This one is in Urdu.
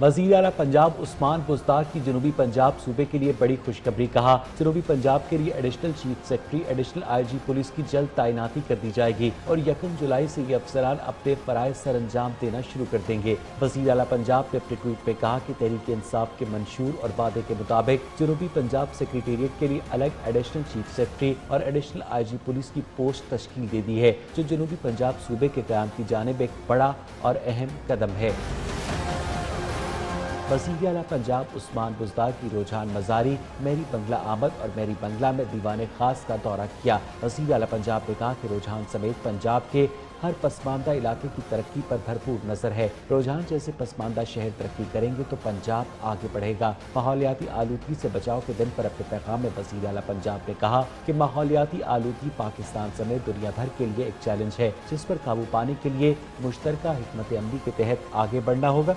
وزیر اعلیٰ پنجاب عثمان بزدار کی جنوبی پنجاب صوبے کے لیے بڑی خوشخبری، کہا جنوبی پنجاب کے لیے additional chief secretary additional I G police کی جلد تعیناتی کر دی جائے گی اور 1 جولائی سے یہ افسران اپنے فرائض سر انجام دینا شروع کر دیں گے۔ وزیر اعلیٰ پنجاب نے اپنے ٹویٹ میں کہا کہ تحریک انصاف کے منشور اور وعدے کے مطابق جنوبی پنجاب سیکریٹریٹ کے لیے الگ ایڈیشنل چیف سیکرٹری اور ایڈیشنل آئی جی پولیس کی پوسٹ تشکیل دے دی ہے، جو جنوبی پنجاب صوبے کے قیام کی جانب ایک بڑا اور اہم قدم ہے۔ وزیر اعلیٰ پنجاب عثمان بزدار کی رجحان مزاری، میری بنگلہ آمد اور میری بنگلہ میں دیوان خاص کا دورہ کیا۔ وزیر اعلیٰ پنجاب نے کہا کہ رجحان سمیت پنجاب کے ہر پسماندہ علاقے کی ترقی پر بھرپور نظر ہے۔ رجحان جیسے پسماندہ شہر ترقی کریں گے تو پنجاب آگے بڑھے گا۔ ماحولیاتی آلودگی سے بچاؤ کے دن پر اپنے پیغام میں وزیر اعلیٰ پنجاب نے کہا کہ ماحولیاتی آلودگی پاکستان سمیت دنیا بھر کے لیے ایک چیلنج ہے، جس پر قابو پانے کے لیے مشترکہ حکمت عملی کے تحت آگے بڑھنا ہوگا۔